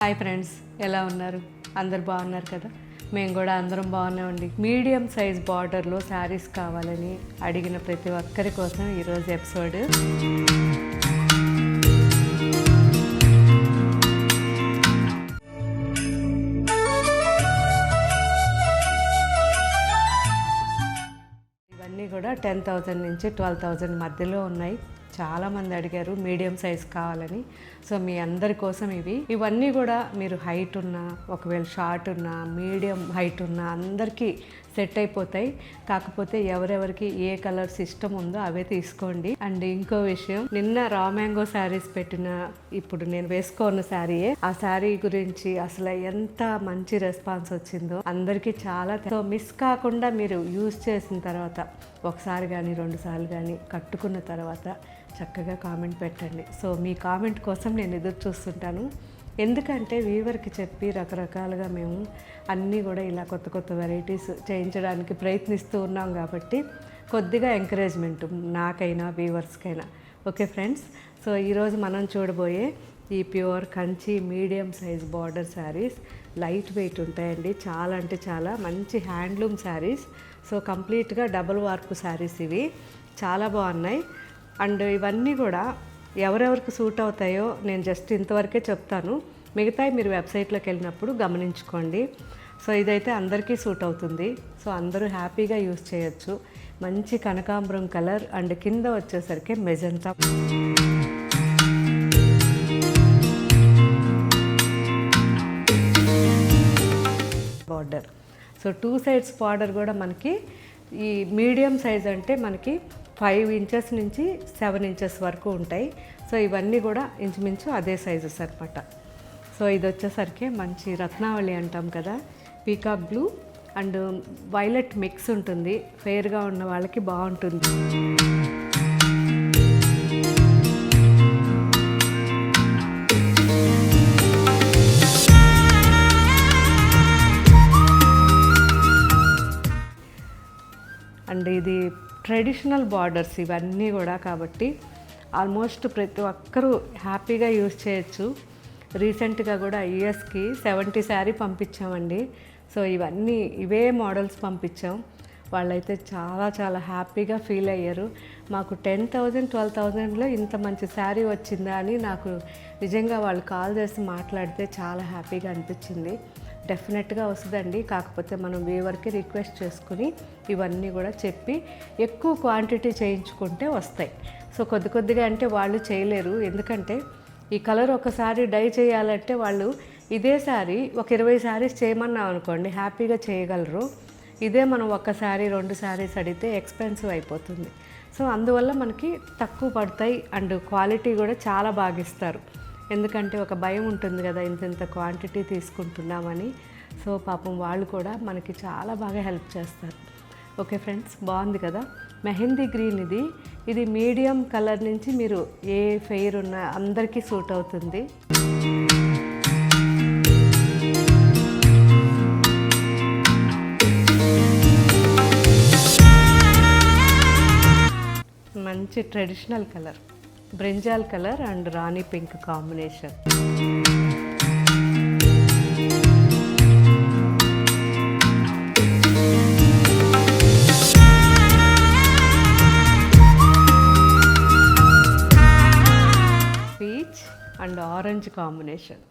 Hi friends, ఎలా ఉన్నారు? అందరు బాగున్నారు కదా? మేము కూడా అందరం బాగున్నామండి. మీడియం సైజ్ బార్డర్లో శారీస్ కావాలని అడిగిన ప్రతి ఒక్కరి కోసం ఈరోజు ఎపిసోడ్. ఇవన్నీ కూడా 10,000 నుంచి 12,000 మధ్యలో ఉన్నాయి. చాలామంది అడిగారు మీడియం సైజ్ కావాలని. సో మీ అందరి కోసం ఇవన్నీ కూడా మీరు హైట్ ఉన్నా, ఒకవేళ షార్ట్ ఉన్నా, మీడియం హైట్ ఉన్నా అందరికీ సెట్ అయిపోతాయి. కాకపోతే ఎవరెవరికి ఏ కలర్స్ ఇష్టం ఉందో అవే తీసుకోండి. అండ్ ఇంకో విషయం, నిన్న రా మ్యాంగో శారీస్ పెట్టిన ఇప్పుడు నేను వేసుకున్న శారీయే. ఆ శారీ గురించి అసలు ఎంత మంచి రెస్పాన్స్ వచ్చిందో అందరికీ చాలా. సో మిస్ కాకుండా మీరు యూజ్ చేసిన తర్వాత ఒకసారి కానీ 2 సార్లు కానీ కట్టుకున్న తర్వాత చక్కగా కామెంట్ పెట్టండి. సో మీ కామెంట్ కోసం నేను ఎదురు చూస్తుంటాను. ఎందుకంటే వీవర్కి చెప్పి రకరకాలుగా మేము అన్నీ కూడా ఇలా కొత్త కొత్త వెరైటీస్ చేయించడానికి ప్రయత్నిస్తూ ఉన్నాం కాబట్టి కొద్దిగా ఎంకరేజ్మెంట్ నాకైనా వీవర్స్కైనా. ఓకే ఫ్రెండ్స్, సో ఈరోజు మనం చూడబోయే ఈ pure Kanchi medium size border saris light weight ఉంటాయండి. చాలా అంటే చాలా మంచి హ్యాండ్లూమ్ శారీస్. సో కంప్లీట్గా డబుల్ వార్పు శారీస్ ఇవి చాలా బాగున్నాయి. అండ్ ఇవన్నీ కూడా ఎవరెవరికి సూట్ అవుతాయో నేను జస్ట్ ఇంతవరకే చెప్తాను. మిగతాయి మీరు వెబ్సైట్లోకి వెళ్ళినప్పుడు గమనించుకోండి. సో ఇదైతే అందరికీ సూట్ అవుతుంది. సో అందరూ హ్యాపీగా యూజ్ చేయొచ్చు. మంచి కనకాంబరం కలర్ అండ్ కింద వచ్చేసరికి magenta border. So 2 sides border కూడా మనకి ఈ మీడియం సైజ్ అంటే మనకి 5 ఇంచెస్ నుంచి 7 ఇంచెస్ వరకు ఉంటాయి. సో ఇవన్నీ కూడా ఇంచుమించు అదే సైజెస్ అనమాట. సో ఇది వచ్చేసరికి మంచి రత్నావళి అంటాం కదా, peacock blue and violet mix ఉంటుంది. ఫెయిర్గా ఉన్న వాళ్ళకి బాగుంటుంది. అండ్ ఇది ట్రెడిషనల్ బార్డర్స్ ఇవన్నీ కూడా, కాబట్టి ఆల్మోస్ట్ ప్రతి ఒక్కరూ హ్యాపీగా యూజ్ చేయొచ్చు. రీసెంట్గా కూడా యూఎస్కి 70 శారీ పంపించామండి. సో ఇవన్నీ ఇవే మోడల్స్ పంపించాం. వాళ్ళైతే చాలా చాలా హ్యాపీగా ఫీల్ అయ్యారు. మాకు 10,000 12,000లో ఇంత మంచి శారీ వచ్చిందా అని నాకు నిజంగా వాళ్ళు కాల్ చేసి మాట్లాడితే చాలా హ్యాపీగా అనిపించింది. డెఫినెట్గా వస్తుందండి. కాకపోతే మనం వీవర్కి రిక్వెస్ట్ చేసుకుని ఇవన్నీ కూడా చెప్పి ఎక్కువ క్వాంటిటీ చేయించుకుంటే వస్తాయి. సో కొద్దిగా అంటే వాళ్ళు చేయలేరు. ఎందుకంటే ఈ కలర్ ఒకసారి డై చేయాలంటే వాళ్ళు ఇదే శారీ ఒక 20 శారీస్ చేయమన్నాం అనుకోండి, హ్యాపీగా చేయగలరు. ఇదే మనం ఒక శారీ 2 శారీస్ అడిగితే ఎక్స్పెన్సివ్ అయిపోతుంది. సో అందువల్ల మనకి తక్కువ పడతాయి అండ్ క్వాలిటీ కూడా చాలా బాగా ఇస్తారు. ఎందుకంటే ఒక భయం ఉంటుంది కదా, ఇంత క్వాంటిటీ తీసుకుంటున్నామని. సో పాపం వాళ్ళు కూడా మనకి చాలా బాగా హెల్ప్ చేస్తారు. ఓకే ఫ్రెండ్స్, బాగుంది కదా. మెహందీ గ్రీన్ ఇది మీడియం కలర్ నుంచి మీరు ఏ ఫెయిర్ ఉన్న అందరికీ సూట్ అవుతుంది. మంచి traditional colour, brinjal colour and Rani pink combination. Peach and orange combination.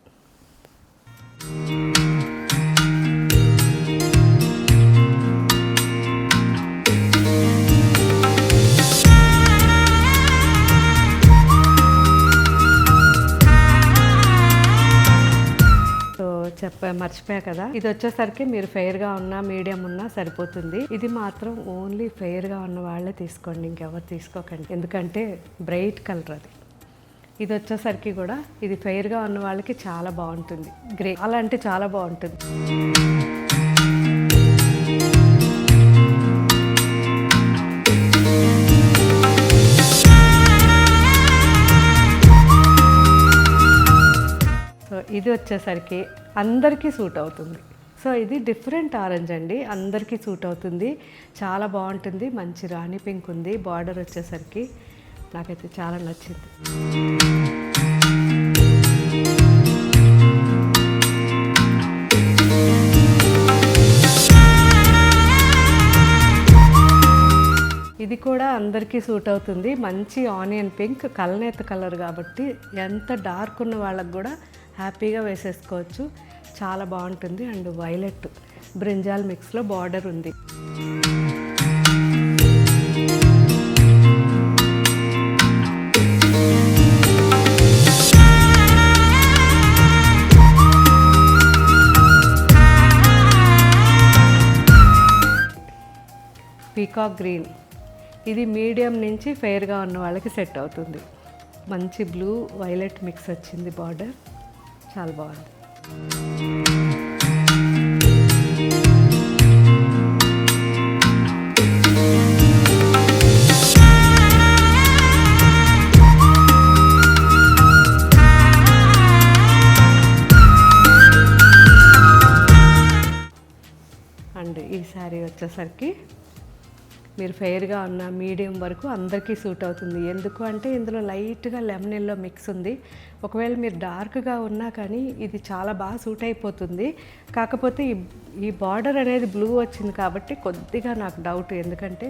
మర్చిపోయా కదా, ఇది వచ్చేసరికి మీరు ఫెయిర్గా ఉన్నా మీడియం ఉన్నా సరిపోతుంది. ఇది మాత్రం ఓన్లీ ఫెయిర్గా ఉన్న వాళ్ళే తీసుకోండి, ఇంకెవరు తీసుకోకండి. ఎందుకంటే బ్రైట్ కలర్ అది. ఇది వచ్చేసరికి కూడా ఇది ఫెయిర్గా ఉన్న వాళ్ళకి చాలా బాగుంటుంది. గ్రే అలా అంటే చాలా బాగుంటుంది. ఇది వచ్చేసరికి అందరికీ సూట్ అవుతుంది. సో ఇది డిఫరెంట్ ఆరెంజ్ అండి, అందరికీ సూట్ అవుతుంది. చాలా బాగుంటుంది. మంచి రాణి పింక్ ఉంది. బార్డర్ వచ్చేసరికి నాకైతే చాలా నచ్చింది. కూడా అందరికీ సూట్ అవుతుంది. మంచి ఆనియన్ పింక్ కలనేత కలర్ కాబట్టి ఎంత డార్క్ ఉన్న వాళ్ళకి కూడా హ్యాపీగా వేసేసుకోవచ్చు. చాలా బాగుంటుంది. అండ్ వైలెట్ బ్రింజాల్ మిక్స్లో బార్డర్ ఉంది. పీకాక్ గ్రీన్ ఇది మీడియం నుంచి ఫెయిర్గా ఉన్న వాళ్ళకి సెట్ అవుతుంది. మంచి బ్లూ వైలెట్ మిక్స్ వచ్చింది బార్డర్, చాలా బాగుంది. అండ్ ఈ శారీ వచ్చేసరికి మీరు ఫెయిర్గా ఉన్న మీడియం వరకు అందరికీ సూట్ అవుతుంది. ఎందుకు అంటే ఇందులో లైట్గా లెమన్ ఎల్లో మిక్స్ ఉంది. ఒకవేళ మీరు డార్క్గా ఉన్నా కానీ ఇది చాలా బాగా సూట్ అయిపోతుంది. కాకపోతే ఈ బార్డర్ అనేది బ్లూ వచ్చింది కాబట్టి కొద్దిగా నాకు డౌట్, ఎందుకంటే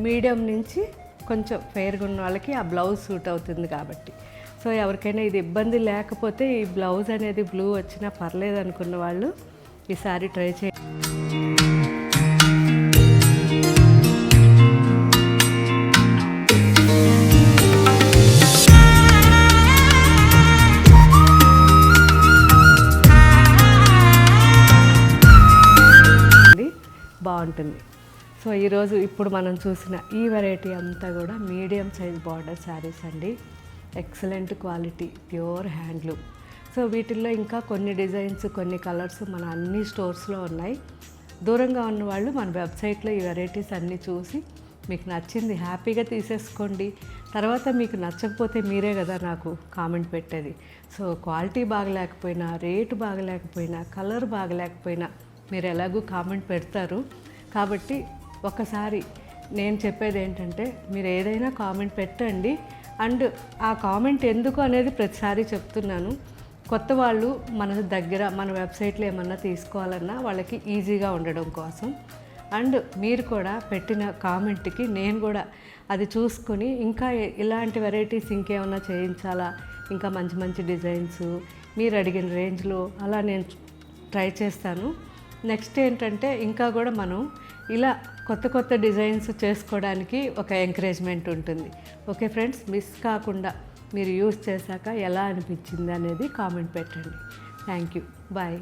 మీడియం నుంచి కొంచెం ఫెయిర్గా ఉన్న వాళ్ళకి ఆ బ్లౌజ్ సూట్ అవుతుంది కాబట్టి. సో ఎవరికైనా ఇది ఇబ్బంది లేకపోతే ఈ బ్లౌజ్ అనేది బ్లూ వచ్చినా పర్లేదు అనుకున్న వాళ్ళు ఈ సారీ ట్రై చేయండి. బాగుంటుంది. సో ఈరోజు ఇప్పుడు మనం చూసిన ఈ వెరైటీ అంతా కూడా మీడియం సైజ్ బార్డర్ శారీస్ అండి. Excellent quality, pure handloom. So వీటిల్లో ఇంకా కొన్ని డిజైన్స్, కొన్ని కలర్స్ మన అన్ని స్టోర్స్లో ఉన్నాయి. దూరంగా ఉన్న వాళ్ళు మన వెబ్సైట్లో ఈ వెరైటీస్ అన్నీ చూసి మీకు నచ్చింది హ్యాపీగా తీసేసుకోండి. తర్వాత మీకు నచ్చకపోతే మీరే కదా నాకు కామెంట్ పెట్టేది. సో క్వాలిటీ బాగలేకపోయినా, రేటు బాగలేకపోయినా, కలర్ బాగలేకపోయినా మీరు ఎలాగూ కామెంట్ పెడతారు. కాబట్టి ఒకసారి నేను చెప్పేది ఏంటంటే మీరు ఏదైనా కామెంట్ పెట్టండి. అండ్ ఆ కామెంట్ ఎందుకు అనేది ప్రతిసారి చెప్తున్నాను. కొత్త వాళ్ళు మన దగ్గర మన వెబ్సైట్లో ఏమన్నా తీసుకోవాలన్నా వాళ్ళకి ఈజీగా ఉండడం కోసం. అండ్ మీరు కూడా పెట్టిన కామెంట్కి నేను కూడా అది చూసుకొని ఇంకా ఇలాంటి వెరైటీస్ ఇంకేమన్నా చేయించాలా, ఇంకా మంచి మంచి డిజైన్స్ మీరు అడిగిన రేంజ్లో అలా నేను ట్రై చేస్తాను. నెక్స్ట్ ఏంటంటే ఇంకా కూడా మనం ఇలా కొత్త కొత్త డిజైన్స్ చేసుకోవడానికి ఒక ఎంకరేజ్మెంట్ ఉంటుంది. ఓకే ఫ్రెండ్స్, మిస్ కాకుండా మీరు యూస్ చేశాక ఎలా అనిపించింది అనేది కామెంట్ పెట్టండి. Thank you, bye.